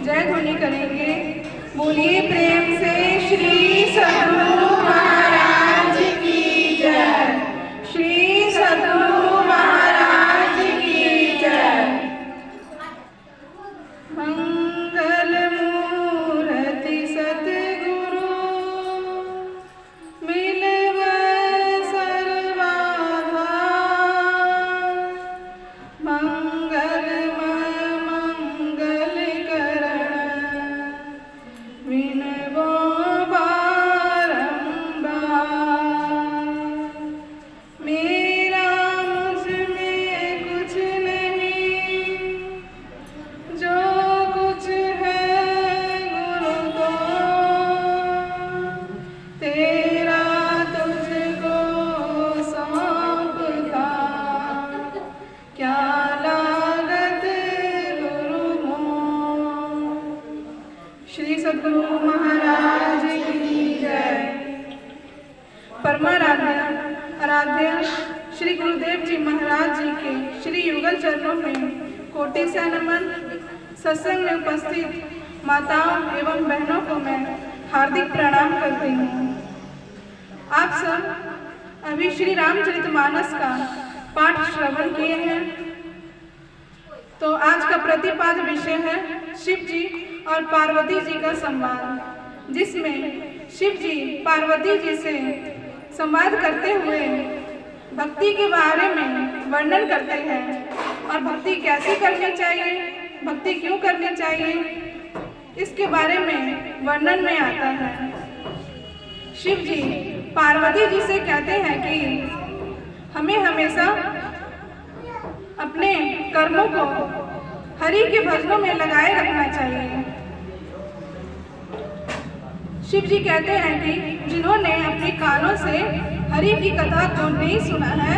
जय ध्वनि करेंगे। बोलिए प्रेम से श्री सद्गुरु महाराज की जय। श्री सद्गुरु महाराज की जय। मंगल मूर्ति सद्गुरु मिलव सर्वाधार। मंगल मंगल करण विनवो बारंबार। मेरा मुझ में कुछ नहीं, जो कुछ है गुरु को। तेरा तुझको सौंपता, क्या लागत गुरु मोह। श्री सद्गुरु महाराज की जय। आराध्य श्री गुरुदेव जी महाराज जी के श्री युगल चरणों में कोटि से नमन। सत्संग में उपस्थित माताओं एवं बहनों को मैं हार्दिक प्रणाम करती हूँ। आप सब अभी श्री रामचरितमानस का पाठ श्रवण किए हैं। तो आज का प्रतिपाद विषय है शिव जी और पार्वती जी का संवाद, जिसमें शिव जी पार्वती जी से संवाद करते हुए भक्ति के बारे में वर्णन करते हैं और भक्ति कैसे करनी चाहिए, भक्ति क्यों करनी चाहिए, इसके बारे में वर्णन में आता है। शिव जी पार्वती जी से कहते हैं कि हमें हमेशा अपने कर्मों को हरि के भजनों में लगाए रखना चाहिए। शिव जी कहते हैं कि जिन्होंने अपने कानों से हरि की कथा को नहीं सुना है,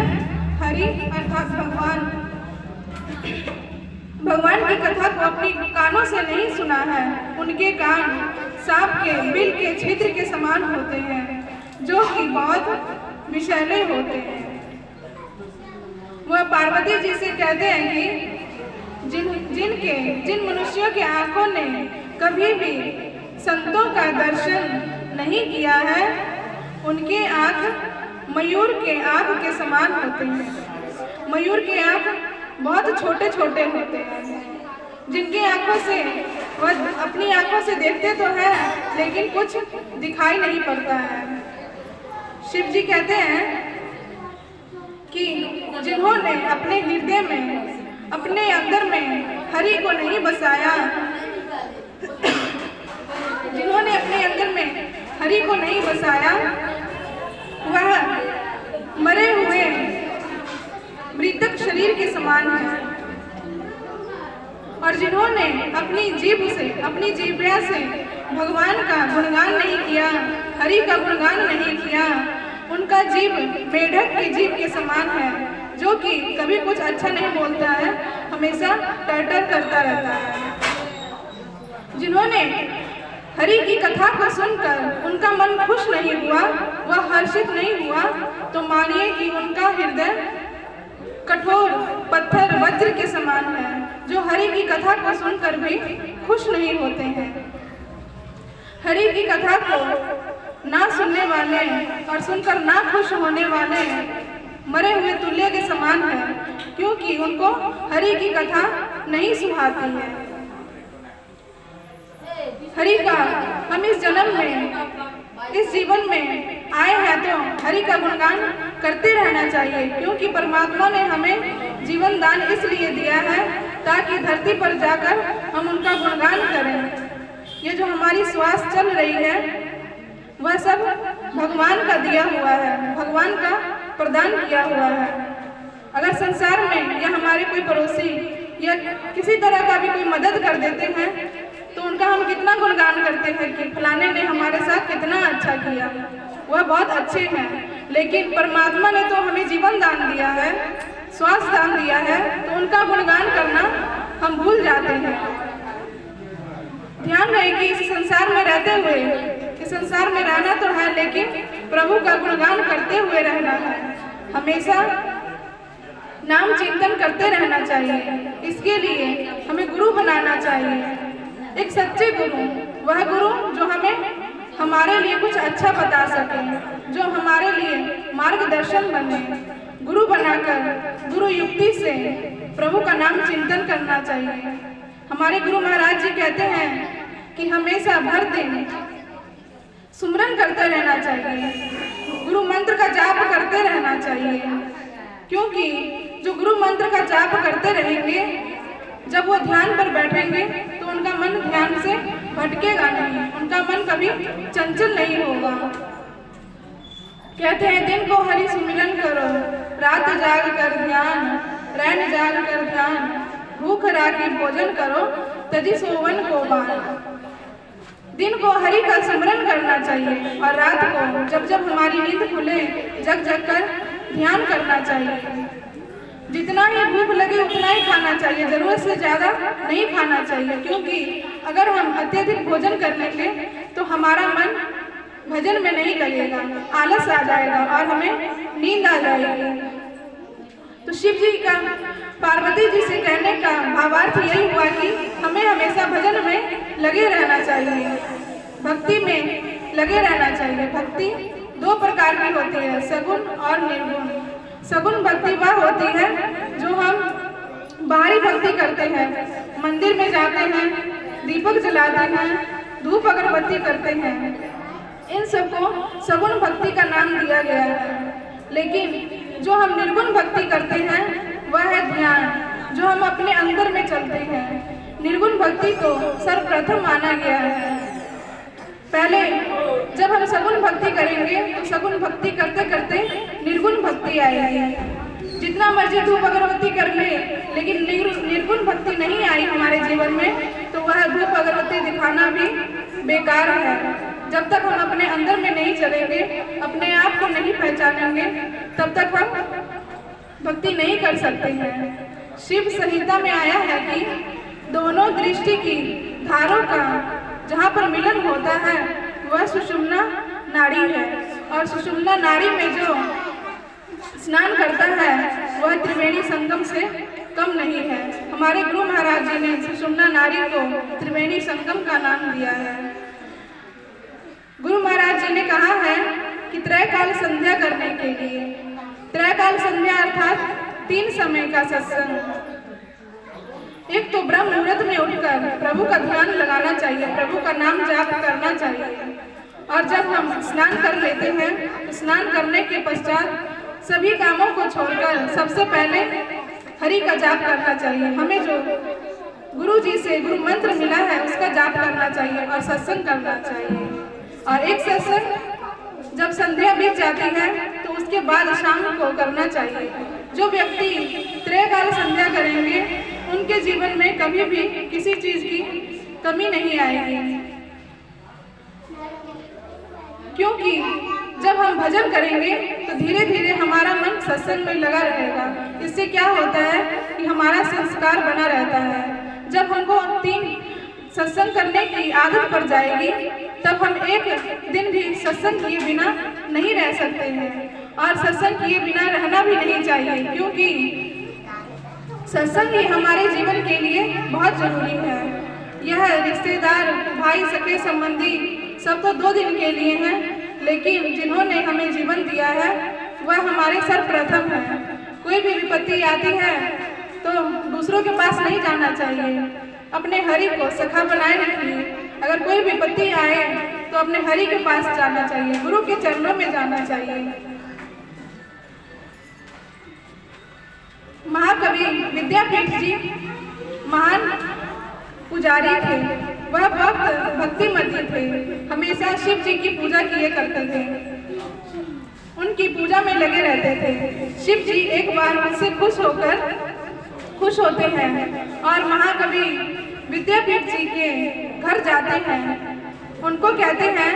हरि अर्थात भगवान की कथा को अपने कानों से नहीं सुना है, उनके कान सांप के बिल के छिद्र के समान होते हैं, जो कि बहुत विषैले होते हैं। वह पार्वती जी से कहते हैं कि जिन मनुष्यों के आंखों ने कभी भी संतों का दर्शन नहीं किया है, उनके आंख मयूर के आंख के समान होते हैं। मयूर के आंख बहुत छोटे छोटे होते हैं, जिनकी आंखों से वह अपनी आंखों से देखते तो हैं, लेकिन कुछ दिखाई नहीं पड़ता है। शिव जी कहते हैं कि जिन्होंने अपने हृदय में, अपने अंदर में हरि को नहीं बसाया, जिन्होंने अपने अंदर में हरि को नहीं बसाया, वह मरे हुए मृतक शरीर के समान है। और जिन्होंने अपनी जीभ से, अपनी जीभ्या से भगवान का गुणगान नहीं किया, हरि का गुणगान नहीं किया, उनका जीव मेढक की जीभ के समान है, जो कि कभी कुछ अच्छा नहीं बोलता है, हमेशा टर्टर करता रहता है। जिन्होंने हरि की कथा को सुनकर उनका मन खुश नहीं हुआ, वह हर्षित नहीं हुआ, तो मानिए कि उनका हृदय कठोर पत्थर वज्र के समान है, जो हरि की कथा को सुनकर भी खुश नहीं होते हैं। हरि की कथा को ना सुनने वाले और सुनकर ना खुश होने वाले मरे हुए तुल्य के समान है, क्योंकि उनको हरि की कथा नहीं सुहाती है। हरि का हम इस जन्म में, इस जीवन में आए हैं तो हरि का गुणगान करते रहना चाहिए, क्योंकि परमात्मा ने हमें जीवन दान इसलिए दिया है ताकि धरती पर जाकर हम उनका गुणगान करें। ये जो हमारी श्वास चल रही है, वह सब भगवान का दिया हुआ है, भगवान का प्रदान किया हुआ है। अगर संसार में या हमारे कोई पड़ोसी या किसी तरह का भी कोई मदद कर देते हैं, तो उनका हम कितना गुणगान करते हैं कि फलाने ने हमारे साथ कितना अच्छा किया, वह बहुत अच्छे हैं। लेकिन परमात्मा ने तो हमें जीवन दान दिया है, श्वास दान दिया है, तो उनका गुणगान करना हम भूल जाते हैं। ध्यान रहे कि इस संसार में रहते हुए, इस संसार में रहना तो है, लेकिन प्रभु का गुणगान करते हुए रहना है। हमेशा नाम चिंतन करते रहना चाहिए। इसके लिए हमें गुरु बनाना चाहिए। एक सच्चे गुरु, वह गुरु जो हमें हमारे लिए कुछ अच्छा बता सके, जो हमारे लिए मार्गदर्शन बने। गुरु बनाकर गुरु युक्ति से प्रभु का नाम चिंतन करना चाहिए। हमारे गुरु महाराज जी कहते हैं कि हमेशा भर दिन सुमरन करते रहना चाहिए, गुरु मंत्र का जाप करते रहना चाहिए, क्योंकि जो गुरु मंत्र का जाप करते रहेंगे, जब वो ध्यान पर बैठेंगे तो उनका मन ध्यान से भटकेगा नहीं, उनका मन कभी चंचल नहीं होगा। कहते हैं दिन को हरि सुमिरन करो, रात जाग कर ध्यान, रैन जाग कर ध्यान, भूख राखी भोजन करो, तजी सोवन को बान। दिन को हरि का सुमिरन करना चाहिए और रात को जब जब हमारी नींद खुले जग जग कर ध्यान करना चाहिए। जितना ही भूख लगे उतना ही खाना चाहिए, जरूरत से ज़्यादा नहीं खाना चाहिए, क्योंकि अगर हम अत्यधिक भोजन कर लेंगे तो हमारा मन भजन में नहीं लगेगा, आलस आ जाएगा और हमें नींद आ जाएगी। तो शिव जी का पार्वती जी से कहने का भावार्थ यही हुआ कि हमें हमेशा भजन में लगे रहना चाहिए, भक्ति में लगे रहना चाहिए। भक्ति दो प्रकार की होती है, सगुण और निर्गुण। सगुण भक्ति वह होती है जो हम बाहरी भक्ति करते हैं, मंदिर में जाते हैं, दीपक जलाते हैं, धूप अगरबत्ती करते हैं, इन सबको सगुण भक्ति का नाम दिया गया है। लेकिन जो हम निर्गुण भक्ति करते हैं वह है ध्यान, जो हम अपने अंदर में चलते हैं। निर्गुण भक्ति को सर्वप्रथम माना गया है। पहले जब हम सगुण भक्ति करेंगे तो सगुण भक्ति करते करते निर्गुण भक्ति आएगी। जितना मर्जी धूप अगरबत्ती कर ले, लेकिन निर्गुण भक्ति नहीं आई हमारे जीवन में तो वह धूप अगरबत्ती दिखाना भी बेकार है। जब तक हम अपने अंदर में नहीं चलेंगे, अपने आप को नहीं पहचानेंगे, तब तक हम भक्ति नहीं कर सकते हैं। शिव संहिता में आया है कि दोनों दृष्टि की धारों का जहाँ पर मिलन होता है वह सुषुम्ना नाड़ी है, और सुषुम्ना नाड़ी में जो स्नान करता है वह त्रिवेणी संगम से कम नहीं है। हमारे गुरु महाराज जी ने सुषुम्ना नाड़ी को त्रिवेणी संगम का नाम दिया है। गुरु महाराज जी ने कहा है कि त्रैकाल संध्या करने के लिए, त्रैकाल संध्या अर्थात 3 समय का सत्संग। एक तो ब्रह्म मुहूर्त में उठकर प्रभु का ध्यान लगाना चाहिए, प्रभु का नाम जाप करना चाहिए, और जब हम स्नान कर लेते हैं तो स्नान करने के पश्चात सभी कामों को छोड़कर सबसे पहले हरि का जाप करना चाहिए। हमें जो गुरु जी से गुरु मंत्र मिला है उसका जाप करना चाहिए और सत्संग करना चाहिए। और एक सत्संग जब संध्या बीत जाती है तो उसके बाद शाम को करना चाहिए। जो व्यक्ति त्रैकाल संध्या करेंगे उनके जीवन में कभी भी किसी चीज की कमी नहीं आएगी, क्योंकि जब हम भजन करेंगे तो धीरे धीरे हमारा मन सत्संग में लगा रहेगा। इससे क्या होता है कि हमारा संस्कार बना रहता है। जब हमको 3 सत्संग करने की आदत पड़ जाएगी तब हम एक दिन भी सत्संग किए बिना नहीं रह सकते हैं, और सत्संग किए बिना रहना भी नहीं चाहिए, क्योंकि सत्संग ही हमारे जीवन के लिए बहुत जरूरी है। यह रिश्तेदार, भाई, सगे संबंधी सब तो 2 दिन के लिए हैं, लेकिन जिन्होंने हमें जीवन दिया है वह हमारे सर्वप्रथम है। कोई भी विपत्ति आती है तो दूसरों के पास नहीं जाना चाहिए, अपने हरि को सखा बनाए रखिए। अगर कोई विपत्ति आए तो अपने हरि के पास जाना चाहिए, गुरु के चरणों में जाना चाहिए। महाकवि विद्यापीठ जी महान पुजारी थे। वह भक्तिमती थे, हमेशा शिव जी की पूजा किए करते थे, उनकी पूजा में लगे रहते थे। शिव जी एक बार उनसे खुश होते हैं और महाकवि विद्यापीठ जी के घर जाते हैं। उनको कहते हैं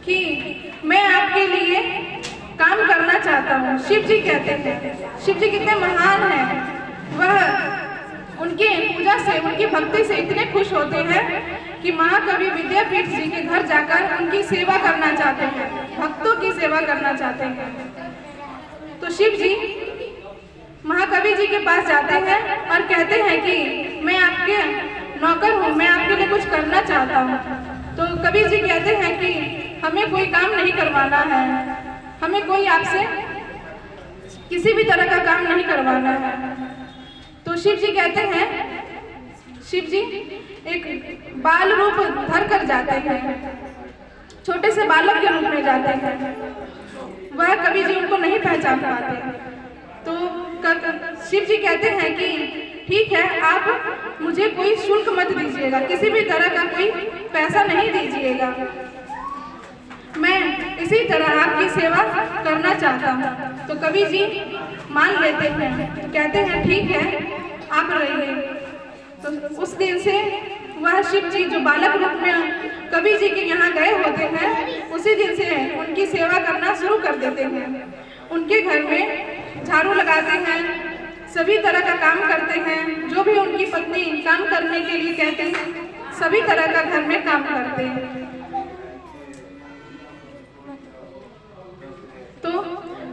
कि मैं आपके लिए काम करना चाहता हूँ। शिव जी कहते हैं, शिव जी कितने महान हैं, वह उनकी पूजा से, उनकी भक्ति से इतने खुश होते हैं कि महाकवि विद्यापीठ जी के घर जाकर उनकी सेवा करना चाहते हैं, भक्तों की सेवा करना चाहते हैं। तो शिव जी महाकवि जी के पास जाते हैं और कहते हैं कि मैं आपके नौकर हूँ, करना चाहता हूँ। तो कबीर जी कहते हैं कि हमें कोई काम नहीं करवाना है, हमें कोई आपसे किसी भी तरह का काम नहीं करवाना है। तो शिव जी कहते हैं, शिव जी एक बाल रूप धर कर जाते हैं, छोटे से बालक के रूप में जाते हैं। वह कबीर जी उनको नहीं पहचान पाते। तो शिव जी कहते हैं कि ठीक है, आप मुझे कोई शुल्क मत दीजिएगा, किसी भी तरह का कोई पैसा नहीं दीजिएगा, मैं इसी तरह आपकी सेवा करना चाहता हूँ। तो कबीर जी मान लेते हैं, तो कहते हैं ठीक है, आप रहिए। तो उस दिन से वह शिव जी जो बालक रूप में कबीर जी के यहाँ गए होते हैं, उसी दिन से उनकी सेवा करना शुरू कर देते हैं। उनके घर में झाड़ू लगाते हैं, सभी तरह का काम करते हैं, जो भी उनकी पत्नी काम करने के लिए कहते हैं, सभी तरह का घर में काम करते हैं। तो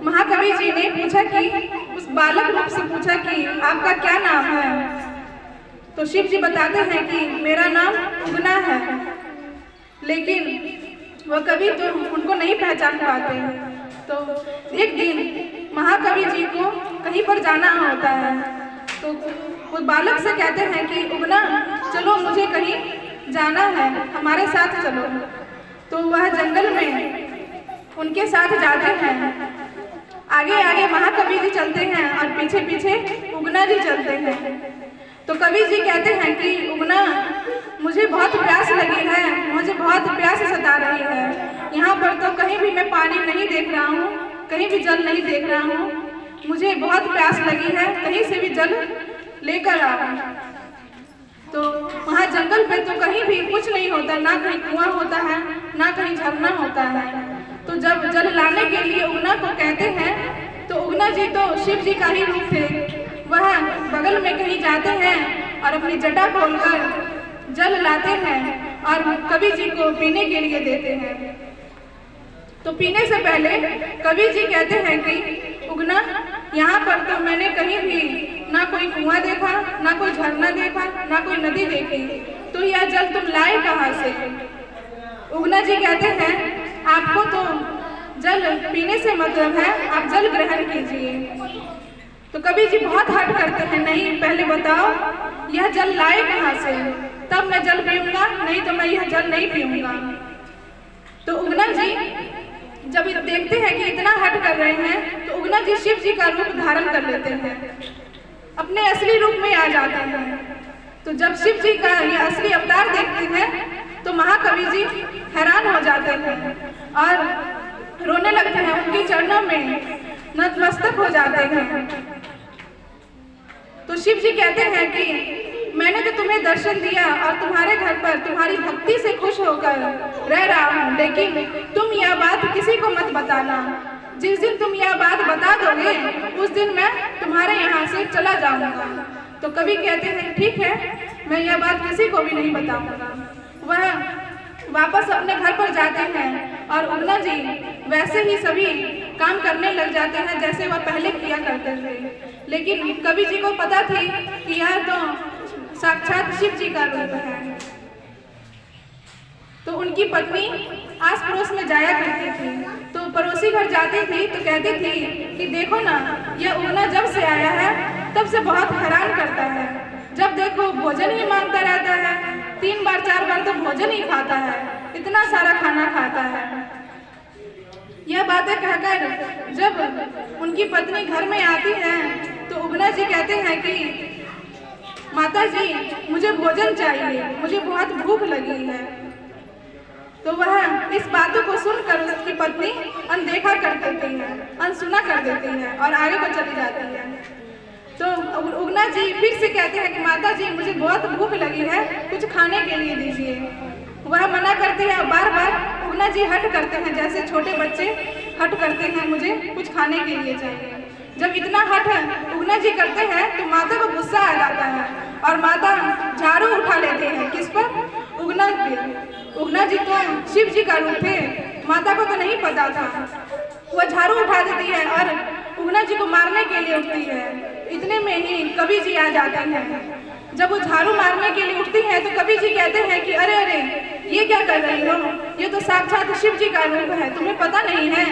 महाकवि जी ने पूछा कि उस बालक रूप से पूछा कि आपका क्या नाम है? तो शिव जी बताते हैं कि मेरा नाम उगना है, लेकिन वह कभी तो उनको नहीं पहचान पाते। तो एक दिन महाकवि जी को कहीं पर जाना होता है, तो वो बालक से कहते हैं कि उगना चलो, मुझे कहीं जाना है, हमारे साथ चलो। तो वह जंगल में उनके साथ जाते हैं। आगे आगे महाकवि जी चलते हैं और पीछे पीछे उगना जी चलते हैं। तो कबीर जी कहते हैं कि उगना, मुझे बहुत प्यास लगी है, मुझे बहुत प्यास सता रही है। यहाँ पर तो कहीं भी मैं पानी नहीं देख रहा हूँ, कहीं भी जल नहीं देख रहा हूँ, मुझे बहुत प्यास लगी है, कहीं से भी जल लेकर आओ। तो वहाँ जंगल पे तो कहीं भी कुछ नहीं होता, ना कहीं कुआं होता है, ना कहीं झरना होता है। तो जब जल लाने के लिए उगना को कहते हैं, तो उगना जी तो शिव जी का ही रूप थे। वह बगल में कहीं जाते हैं और अपनी जटा खोलकर जल लाते हैं और कबीर जी को पीने के लिए देते हैं। तो पीने से पहले कबीर जी कहते हैं कि उगना, यहाँ पर तो मैंने कहीं भी ना कोई कुआं देखा, ना कोई झरना देखा, ना कोई नदी देखी, तो यह जल तुम लाए कहाँ से? उगना जी कहते हैं, आपको तो जल पीने से मतलब है, आप जल ग्रहण कीजिए। तो कबीर जी बहुत हट करते हैं, नहीं पहले बताओ यह जल लाए कहाँ से, तब मैं जल पीऊंगा, नहीं तो मैं यह जल नहीं पीऊंगा। तो उगना जी जब देखते हैं कि इतना हट कर रहे हैं, तो उगना जी शिव जी का रूप धारण कर लेते हैं, अपने असली रूप में आ जाते हैं। तो जब शिव जी का ये असली अवतार देखते हैं, तो महाकवि जी हैरान हो जाते हैं और रोने लगते हैं, उनके चरणों में नतमस्तक हो जाते हैं। तो शिव जी कहते हैं कि मैंने तो तुम्हें दर्शन दिया और तुम्हारे घर पर तुम्हारी भक्ति से खुश होकर रह रहा हूँ, लेकिन तुम यह बात किसी को मत बताना। जिस दिन तुम यह बात बता दोगे, उस दिन मैं तुम्हारे यहाँ से चला जाऊँगा। तो कवि कहते हैं ठीक है, मैं यह बात किसी को भी नहीं बताऊँगा। वह वापस अपने घर पर जाते हैं और उगना जी वैसे ही सभी काम करने लग जाते हैं जैसे वह पहले किया करते थे। लेकिन कवि जी को पता थी कि यह तो साक्षात शिव जी का रूप है। तो उनकी पत्नी आस पड़ोस में जाया करती थी, तो पड़ोसी घर जाती थी तो कहती थी कि देखो ना, यह उगना जब से आया है तब से बहुत हैरान करता है, जब देखो भोजन ही मांगता रहता है, 3 बार 4 बार तो भोजन ही खाता है, इतना सारा खाना खाता है। यह बातें कहकर जब उनकी पत्नी घर में आती है, तो उगना जी कहते हैं कि माता जी, मुझे भोजन चाहिए, मुझे बहुत भूख लगी है। तो वह इस बातों को सुनकर उसकी पत्नी अनदेखा कर देती है, अनसुना कर देती है और आगे को चली जाती है। तो उगना जी फिर से कहते हैं कि माता जी, मुझे बहुत भूख लगी है, कुछ खाने के लिए दीजिए। वह मना करती है, बार बार उगना जी हट करते हैं, जैसे छोटे बच्चे हट करते हैं, मुझे कुछ खाने के लिए चाहिए। जब इतना हट उगना जी करते हैं तो माता को गुस्सा आ जाता है और माता झाड़ू उठा लेते हैं। किस पर? उगना पे। उगना जी तो शिव जी का रूप थे, माता को तो नहीं पता था। वह झाड़ू उठा देती है और उगना जी को मारने के लिए उठती है। इतने में ही कवि जी आ जाते हैं। जब वो झाड़ू मारने के लिए उठती हैं तो कवि जी कहते हैं कि अरे अरे ये क्या कर रही हो, ये तो साक्षात शिव जी का रूप है, तुम्हें पता नहीं है।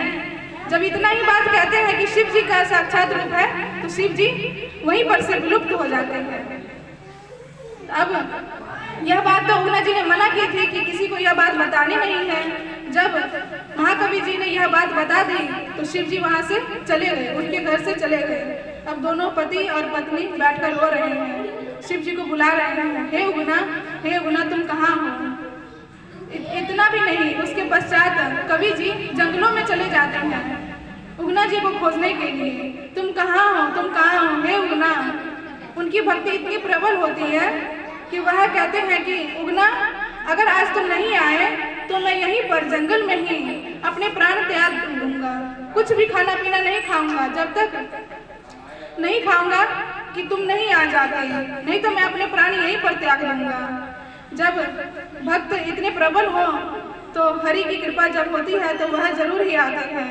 जब इतना ही बात कहते हैं कि शिव जी का साक्षात रूप है तो शिव जी वहीं पर से विलुप्त हो जाते हैं। अब यह बात तो उगना जी ने मना की थी कि किसी को यह बात बतानी नहीं है। जब महाकवि जी ने यह बात बता दी तो शिव जी वहाँ से चले गए, उनके घर से चले गए। अब दोनों पति और पत्नी बैठकर रो रहे हैं, शिव जी को बुला रहे हैं, हे उगना तुम कहाँ हो। इतना भी नहीं, उसके पश्चात कवि जी जंगलों में चले जाते हैं उगना जी को खोजने के लिए। तुम कहाँ हो हे उगना। उनकी भक्ति इतनी प्रबल होती है कि वह कहते हैं कि उगना अगर आज तुम नहीं आए तो मैं यहीं पर जंगल में ही अपने प्राण त्याग दूंगा, कुछ भी खाना पीना नहीं खाऊंगा जब तक नहीं खाऊंगा कि तुम नहीं आ जाते, नहीं तो मैं अपने प्राण यहीं पर त्याग दूंगा। जब भक्त इतने प्रबल हो तो हरि की कृपा जब होती है तो वह जरूर ही आते हैं।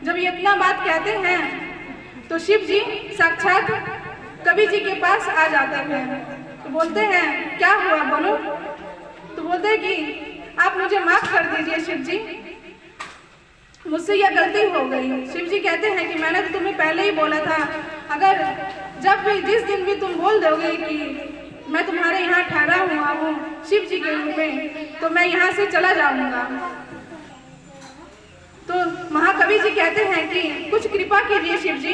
जब ये इतना बात कहते हैं तो शिव जी साक्षात कवि जी के पास आ जाते हैं। तो बोलते हैं क्या हुआ बोलो। तो बोलते हैं कि आप मुझे माफ कर दीजिए शिव जी, मुझसे यह गलती हो गई। शिव जी कहते हैं कि मैंने तो तुम्हें पहले ही बोला था, अगर जब भी जिस दिन भी तुम बोल दोगे कि मैं तुम्हारे यहाँ ठहरा हुआ हूँ शिव जी के रूप में तो मैं यहाँ से चला जाऊंगा। तो महाकवि जी कहते हैं कि कुछ कृपा कीजिए शिव जी।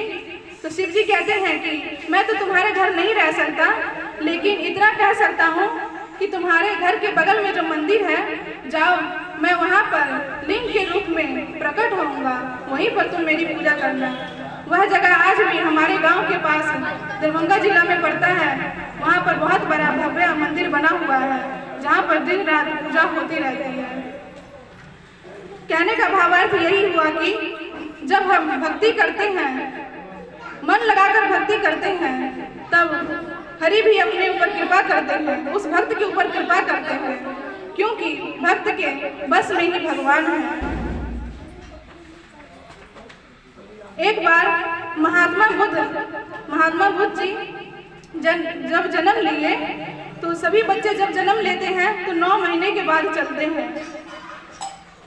तो शिव जी कहते हैं कि मैं तो तुम्हारे घर नहीं रह सकता, लेकिन इतना कह सकता हूँ कि तुम्हारे घर के बगल में जो मंदिर है जाओ, मैं वहाँ पर लिंग के रूप में प्रकट होऊंगा, वहीं पर तुम मेरी पूजा करना। वह जगह आज भी हमारे गांव के पास दरभंगा जिला में पड़ता है। वहाँ पर बहुत बड़ा भव्य मंदिर बना हुआ है जहाँ पर दिन रात पूजा होती रहती है। कहने का भावार्थ यही हुआ कि जब हम भक्ति करते हैं, मन लगाकर भक्ति करते हैं, तब हरि भी अपने ऊपर कृपा करते हैं, उस भक्त के ऊपर कृपा करते हैं, क्योंकि भक्त के बस में ही भगवान है। एक बार महात्मा बुद्ध जी जब जन्म लिए तो सभी बच्चे जब जन्म लेते हैं तो 9 महीने के बाद चलते हैं।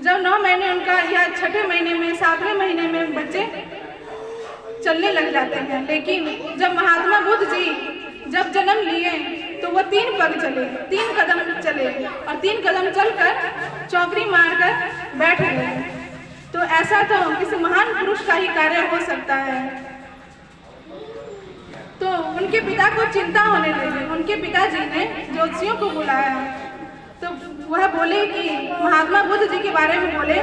जब 9 महीने उनका या 6ठे महीने में 7वें महीने में बच्चे चलने लग जाते हैं। लेकिन जब महात्मा बुद्ध जी जब जन्म लिए तो वह 3 पग चले, 3 कदम चले और 3 कदम चलकर चौकड़ी मारकर बैठ गए। तो ऐसा तो किसी महान पुरुष का ही कार्य हो सकता है। तो उनके पिता को चिंता होने लगी। उनके पिताजी ने ज्योतिषियों को बुलाया तो वह बोले कि महात्मा बुद्ध जी के बारे में बोले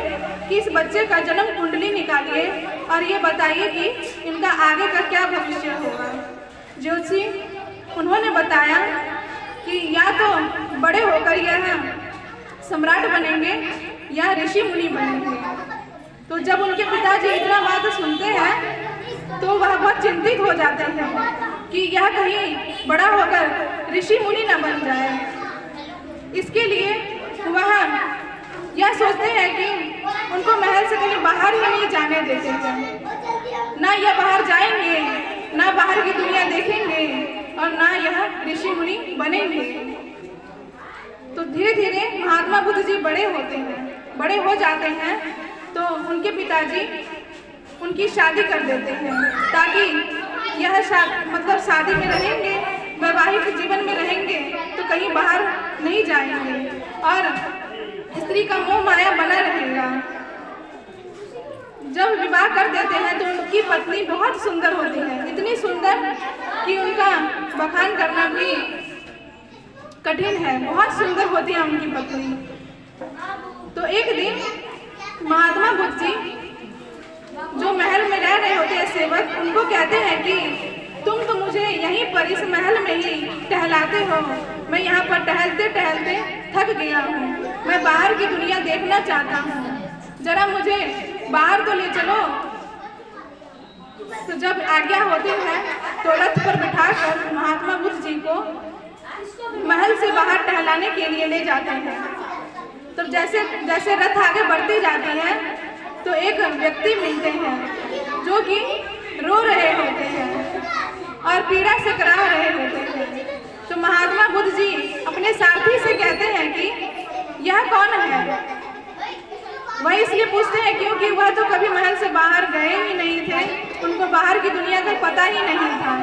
कि इस बच्चे का जन्म कुंडली निकालिए और ये बताइए कि इनका आगे का क्या भविष्य होगा। ज्योतिषी उन्होंने बताया कि या तो बड़े होकर यह सम्राट बनेंगे या ऋषि मुनि बनेंगे। तो जब उनके पिताजी इतना बात सुनते हैं तो वह बहुत चिंतित हो जाते हैं कि यह कहीं बड़ा होकर ऋषि मुनि न बन जाए। इसके लिए वह यह सोचते हैं कि उनको महल से कहीं बाहर ही नहीं जाने देते हैं। ना यह बाहर जाएंगे, ना बाहर की दुनिया देखेंगे और ना यह ऋषि मुनि बनेंगे। तो धीरे धीरे महात्मा बुद्ध जी बड़े होते हैं, बड़े हो जाते हैं तो उनके पिताजी उनकी शादी कर देते हैं ताकि यह मतलब शादी में रहेंगे, वैवाहिक जीवन में रहेंगे तो कहीं बाहर नहीं जाएंगे और स्त्री का मोह माया बना रहेगा। जब विवाह कर देते हैं तो उनकी पत्नी बहुत सुंदर होती है, इतनी सुंदर कि उनका बखान करना भी कठिन है। बहुत सुंदर होती है उनकी पत्नी। तो एक दिन महात्मा बुद्ध जी जो महल में रह रहे होते हैं सेवक, उनको कहते हैं कि तुम तो मुझे यहीं पर इस महल में ही टहलाते हो, मैं यहाँ पर टहलते टहलते थक गया हूँ, मैं बाहर की दुनिया देखना चाहता हूँ, जरा मुझे बाहर तो ले चलो। तो जब आज्ञा होती है तो रथ पर बिठाकर महात्मा बुद्ध जी को महल से बाहर टहलाने के लिए ले जाते हैं। तो जैसे जैसे रथ आगे बढ़ती जाती है तो एक व्यक्ति मिलते हैं जो कि रो रहे होते हैं और पीड़ा से करा रहे होते हैं। तो महात्मा बुद्ध जी अपने सारथी से कहते हैं कि यह कौन है। वह इसलिए पूछते हैं क्योंकि वह तो कभी महल से बाहर गए ही नहीं थे, उनको बाहर की दुनिया का पता ही नहीं था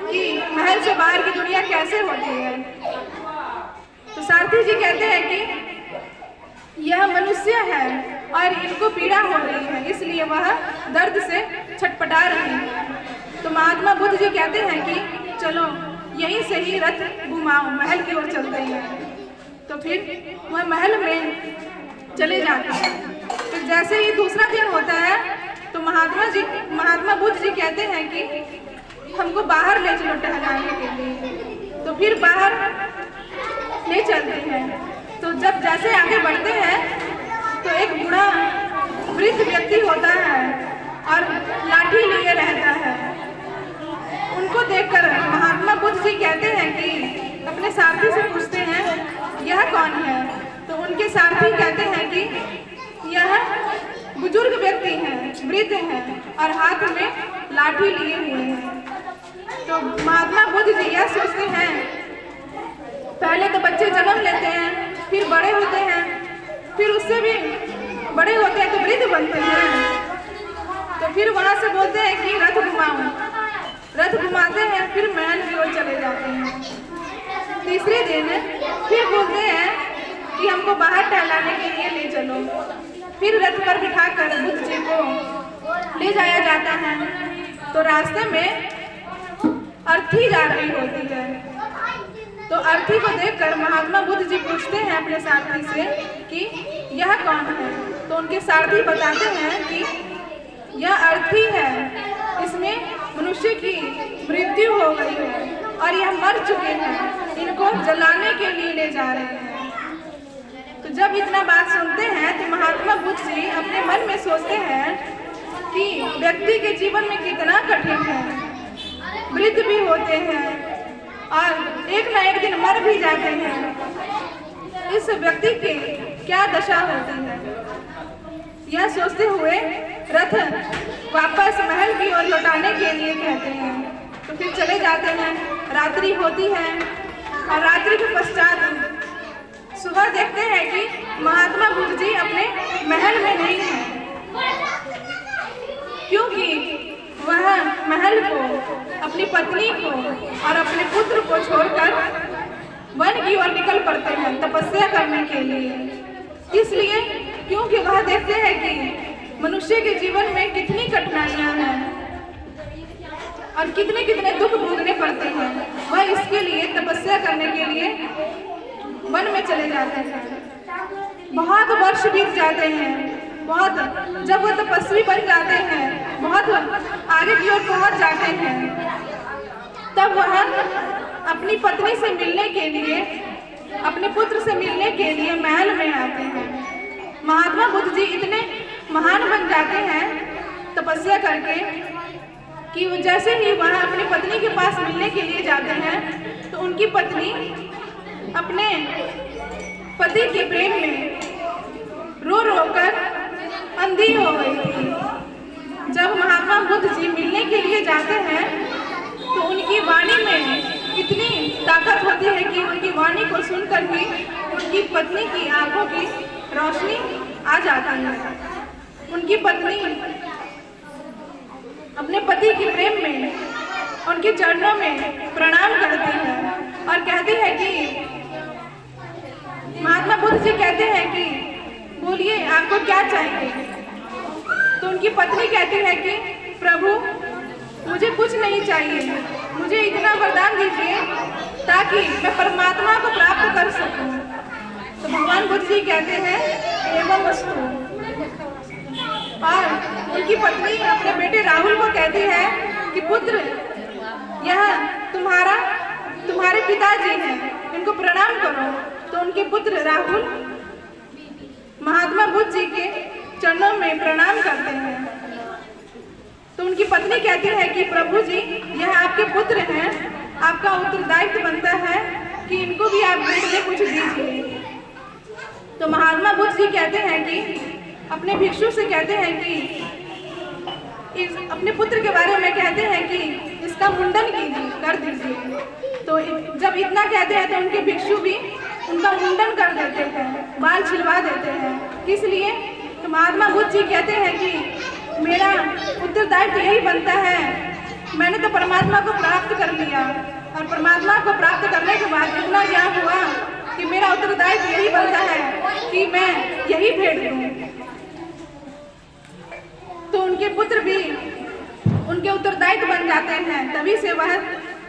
कि महल से बाहर की दुनिया कैसे होती है। तो सारथी जी कहते हैं कि यह मनुष्य है और इनको पीड़ा हो रही है, इसलिए वह दर्द से छटपटा रहे हैं। तो महात्मा बुद्ध जी कहते हैं कि चलो यहीं से ही रथ घुमाओ, महल की ओर चलते हैं। तो फिर वह महल में चले जाते हैं। फिर जैसे ही दूसरा दिन होता है तो महात्मा बुद्ध जी कहते हैं कि हमको बाहर ले चलो टहलाने के लिए। तो फिर बाहर ले चलते हैं। तो जब जैसे आगे बढ़ते हैं तो एक बूढ़ा वृद्ध व्यक्ति होता है और लाठी लिए रहता है। उनको देखकर महात्मा बुद्ध जी कहते हैं कि अपने सारथी से पूछते हैं यह कौन है। तो उनके सारथी कहते हैं कि यह बुजुर्ग व्यक्ति हैं, वृद्ध हैं और हाथ में लाठी लिए हुए हैं। तो महात्मा बुद्ध जी यह सोचते हैं, पहले तो बच्चे जन्म लेते हैं, फिर बड़े होते हैं, फिर उससे भी बड़े होते हैं तो वृद्ध बनते हैं। तो फिर वहाँ से बोलते हैं कि रथ घुमाओ। रथ घुमाते हैं, फिर महल की ओर चले जाते हैं। तीसरे दिन फिर बोलते हैं कि हमको बाहर टहलाने के लिए ले चलो। फिर रथ पर बिठाकर बुद्ध जी को ले जाया जाता है। तो रास्ते में अर्थी जा रही होती है। तो अर्थी को देखकर महात्मा बुद्ध जी पूछते हैं अपने सारथी से कि यह कौन है। तो उनके सारथी बताते हैं कि यह अर्थी है, इसमें मनुष्य की मृत्यु हो गई है और यह मर चुके हैं, इनको जलाने के लिए ले जा रहे हैं। तो जब इतना बात सुनते हैं तो महात्मा बुद्ध जी अपने मन में सोचते हैं कि व्यक्ति के जीवन में कितना कठिन है। वृद्ध भी होते हैं और एक न एक दिन मर भी जाते हैं। इस व्यक्ति की क्या दशा होती है। यह सोचते हुए रथ वापस महल की ओर लौटाने के लिए कहते हैं। तो फिर चले जाते हैं। रात्रि होती है और रात्रि के पश्चात सुबह देखते हैं कि महात्मा बुद्ध जी अपने महल में नहीं हैं, क्योंकि वह महल को, अपनी पत्नी को और अपने पुत्र को छोड़कर वन की ओर निकल पड़ते हैं तपस्या करने के लिए। इसलिए क्योंकि वह देखते हैं कि मनुष्य के जीवन में कितनी कठिनाइयां हैं और कितने कितने दुख भोगने पड़ते हैं। वह इसके लिए तपस्या करने के लिए वन में चले जाते हैं। बहुत वर्ष बीत जाते हैं। जब वह तपस्वी बन जाते हैं, बहुत आगे की ओर पहुंच जाते हैं, तब वह अपनी पत्नी से मिलने के लिए, अपने पुत्र से मिलने के लिए महल में आते हैं। महात्मा बुद्ध जी इतने महान बन जाते हैं तपस्या करके कि वो जैसे ही वह अपनी पत्नी के पास मिलने के लिए जाते हैं तो उनकी पत्नी अपने पति के प्रेम में रो रो कर अंधी हो गई थी। जब महात्मा बुद्ध जी मिलने के लिए जाते हैं तो उनकी वाणी में इतनी ताकत होती है कि उनकी वाणी को सुनकर भी उनकी पत्नी की आंखों की रोशनी आ जाती है। उनकी पत्नी अपने पति के प्रेम में उनके चरणों में प्रणाम करती है और कहती है कि महात्मा बुद्ध जी कहते हैं कि बोलिए आपको क्या चाहिए। तो उनकी पत्नी कहती है कि प्रभु मुझे कुछ नहीं चाहिए, मुझे इतना वरदान दीजिए ताकि मैं परमात्मा को प्राप्त कर सकूं। तो भगवान बुद्ध जी कहते हैं एवं वस्तु। और उनकी पत्नी अपने बेटे राहुल को कहती है कि पुत्र यह तुम्हारे पिताजी हैं, इनको प्रणाम करो। तो उनके पुत्र राहुल महात्मा बुद्ध जी के चरणों में प्रणाम करते हैं। तो उनकी पत्नी कहती है कि प्रभु जी यह आपके पुत्र हैं, आपका उत्तरदायित्व बनता है कि इनको भी आप भेंट में कुछ दीजिए। तो महात्मा बुद्ध जी कहते हैं कि अपने भिक्षु से कहते हैं कि अपने पुत्र के बारे में कहते हैं कि इसका मुंडन कर दीजिए। तो जब इतना कहते हैं तो उनके भिक्षु भी उनका मुंडन कर देते हैं, बाल छिलवा देते हैं। किस लिए? तो महात्मा बुद्ध जी कहते हैं कि मेरा उत्तरदायित्व यही बनता है, मैंने तो परमात्मा को प्राप्त कर लिया और परमात्मा को प्राप्त करने के बाद इतना ज्ञान हुआ कि मेरा उत्तरदायित्व यही बनता है कि मैं यही भेंट दूँ। तो उनके पुत्र भी उनके उत्तरदायित्व बन जाते हैं, तभी से वह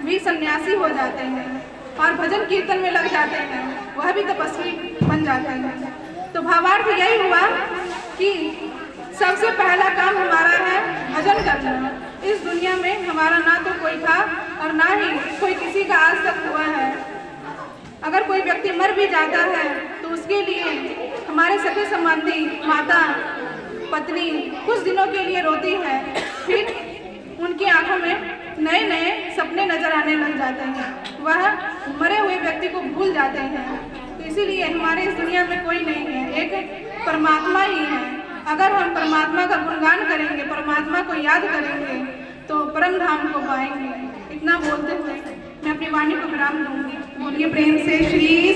भी सन्यासी हो जाते हैं और भजन कीर्तन में लग जाते हैं, वह भी तपस्वी बन जाते हैं। तो भावार्थ यही हुआ कि सबसे पहला काम हमारा है भजन करना। इस दुनिया में हमारा ना तो कोई था और ना ही कोई किसी का आज तक हुआ है। अगर कोई व्यक्ति मर भी जाता है तो उसके लिए हमारे सगे संबंधी, माता, पत्नी कुछ दिनों के लिए रोती है, फिर उनकी आंखों में नए नए सपने नजर आने लग जाते हैं, वह मरे हुए व्यक्ति को भूल जाते हैं। तो इसीलिए हमारे इस दुनिया में कोई नहीं है, एक परमात्मा ही है। अगर हम परमात्मा का गुणगान करेंगे, परमात्मा को याद करेंगे तो परम धाम को पाएंगे। इतना बोलते हुए मैं अपनी वाणी को विराम दूंगी। बोलिए प्रेम से श्री